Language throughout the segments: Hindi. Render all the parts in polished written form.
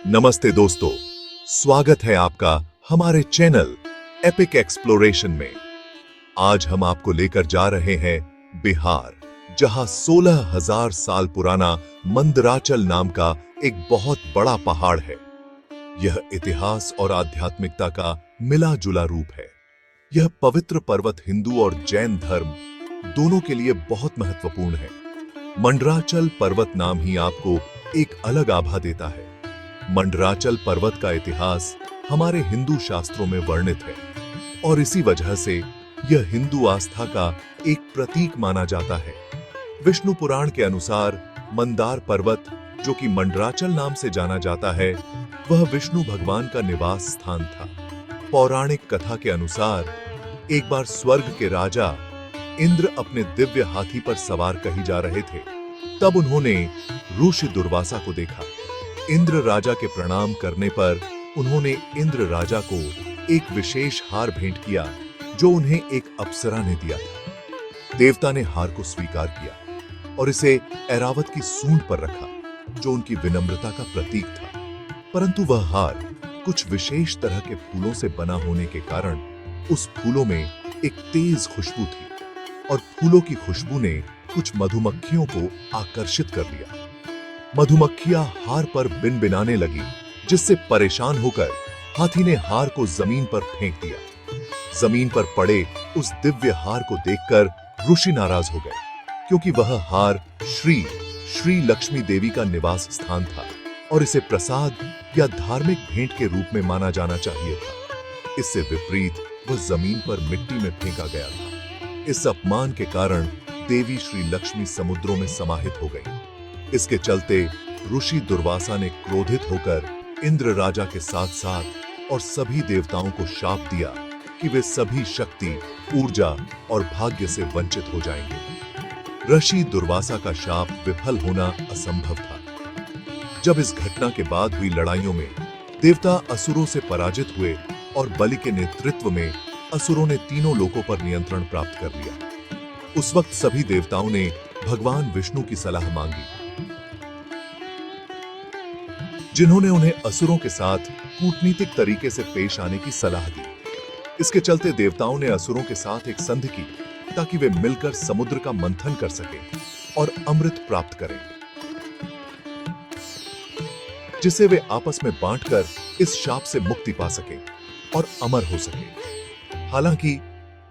नमस्ते दोस्तों, स्वागत है आपका हमारे चैनल एपिक एक्सप्लोरेशन में। आज हम आपको लेकर जा रहे हैं बिहार, जहां 16,000 साल पुराना मंदराचल नाम का एक बहुत बड़ा पहाड़ है। यह इतिहास और आध्यात्मिकता का मिला जुला रूप है। यह पवित्र पर्वत हिंदू और जैन धर्म दोनों के लिए बहुत महत्वपूर्ण है। मंडराचल पर्वत नाम ही आपको एक अलग आभा देता है। मंडराचल पर्वत का इतिहास हमारे हिंदू शास्त्रों में वर्णित है और इसी वजह से यह हिंदू आस्था का एक प्रतीक माना जाता है। विष्णु पुराण के अनुसार मंदार पर्वत, जो कि मंडराचल नाम से जाना जाता है, वह विष्णु भगवान का निवास स्थान था। पौराणिक कथा के अनुसार एक बार स्वर्ग के राजा इंद्र अपने दिव्य हाथी पर सवार कहीं जा रहे थे। तब उन्होंने ऋषि दुर्वासा को देखा। इंद्र राजा के प्रणाम करने पर उन्होंने इंद्र राजा को एक विशेष हार भेंट किया, जो उन्हें एक अप्सरा ने दिया था। देवता ने हार को स्वीकार किया और इसे ऐरावत की सूंड पर रखा, जो उनकी विनम्रता का प्रतीक था। परंतु वह हार कुछ विशेष तरह के फूलों से बना होने के कारण उस फूलों में एक तेज खुशबू थी और फूलों की खुशबू ने कुछ मधुमक्खियों को आकर्षित कर लिया। मधुमक्खियां हार पर बिनबिनाने लगी, जिससे परेशान होकर हाथी ने हार को जमीन पर फेंक दिया। जमीन पर पड़े उस दिव्य हार को देखकर ऋषि नाराज हो गए, क्योंकि वह हार श्री लक्ष्मी देवी का निवास स्थान था और इसे प्रसाद या धार्मिक भेंट के रूप में माना जाना चाहिए था। इससे विपरीत वह जमीन पर मिट्टी में फेंका गया था। इस अपमान के कारण देवी श्री लक्ष्मी समुद्रों में समाहित हो गई। इसके चलते ऋषि दुर्वासा ने क्रोधित होकर इंद्र राजा के साथ साथ और सभी देवताओं को शाप दिया कि वे सभी शक्ति, ऊर्जा और भाग्य से वंचित हो जाएंगे। ऋषि दुर्वासा का शाप विफल होना असंभव था। जब इस घटना के बाद हुई लड़ाइयों में देवता असुरों से पराजित हुए और बलि के नेतृत्व में असुरों ने तीनों लोकों पर नियंत्रण प्राप्त कर लिया। उस वक्त सभी देवताओं ने भगवान विष्णु की सलाह मांगी, जिन्होंने उन्हें असुरों के साथ कूटनीतिक तरीके से पेश आने की सलाह दी। इसके चलते देवताओं ने असुरों के साथ एक संधि की, ताकि वे मिलकर समुद्र का मंथन कर सकें और अमृत प्राप्त करें, जिसे वे आपस में बांटकर इस शाप से मुक्ति पा सकें और अमर हो सकें। हालांकि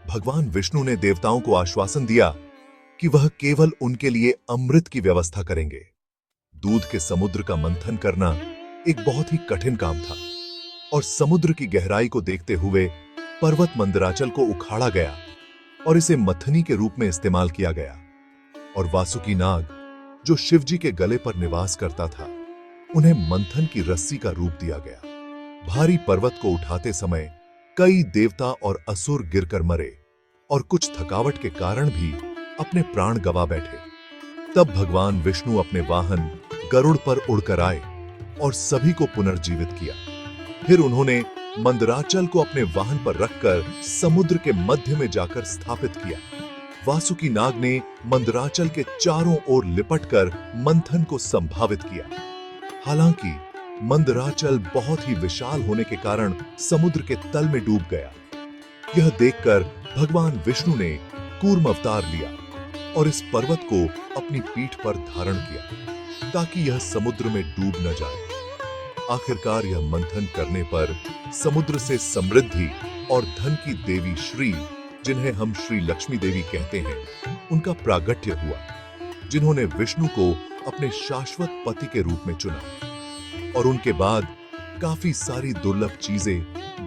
भगवान विष्णु ने देवताओं को आश्वासन दिया कि वह केवल उनके लिए अमृत की व्यवस्था करेंगे। दूध के समुद्र का मंथन करना एक बहुत ही कठिन काम था और समुद्र की गहराई को देखते हुए पर्वत मंदराचल को उखाड़ा गया और इसे मथनी के रूप में इस्तेमाल किया गया। और वासुकी नाग, जो शिव जी के गले पर निवास करता था, उन्हें मंथन की रस्सी का रूप दिया गया। भारी पर्वत को उठाते समय कई देवता और असुर गिरकर मरे और कुछ थकावट के कारण भी अपने प्राण गंवा बैठे। तब भगवान विष्णु अपने वाहन गरुड़ पर उड़कर आए और सभी को पुनर्जीवित किया। फिर उन्होंने मंदराचल को अपने वाहन पर रखकर समुद्र के मध्य में जाकर स्थापित किया। वासुकी नाग ने मंदराचल के चारों ओर लिपटकर मंथन को संभावित किया। हालांकि मंदराचल बहुत ही विशाल होने के कारण समुद्र के तल में डूब गया। यह देखकर भगवान विष्णु ने कूर्म अवतार लिया और इस पर्वत को अपनी पीठ पर धारण किया, ताकि यह समुद्र में डूब न जाए। आखिरकार यह मंथन करने पर समुद्र से समृद्धि और धन की देवी श्री, जिन्हें हम श्री लक्ष्मी देवी कहते हैं, उनका प्रागट्य हुआ, जिन्होंने विष्णु को अपने शाश्वत पति के रूप में चुना। और उनके बाद काफी सारी दुर्लभ चीजें,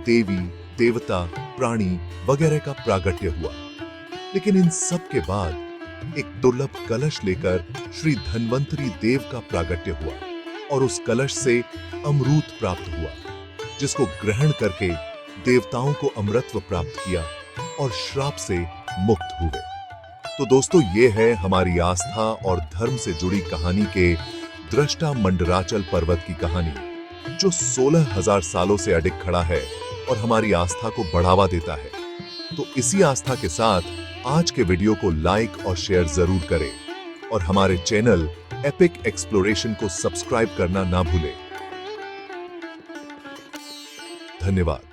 देवी, देवता, प्राणी वगैरह का प्रागट्य हुआ। लेकिन इन सब के बाद एक दुर्लभ कलश लेकर श्री धन्वंतरी देव का प्रागट्य हुआ और उस कलश से अमृत प्राप्त हुआ, जिसको ग्रहण करके देवताओं को अमरत्व प्राप्त किया और श्राप से मुक्त हुए। तो दोस्तों, ये है हमारी आस्था और धर्म से जुड़ी कहानी के दृष्टा मंडराचल पर्वत की कहानी, जो 16,000 सालों से अडिग खड़ा है और हमारी आस्था को बढ़ावा देता है। तो इसी आस्था के साथ आज के वीडियो को लाइक और शेयर जरूर करें और हमारे चैनल एपिक एक्सप्लोरेशन को सब्सक्राइब करना ना भूलें। धन्यवाद।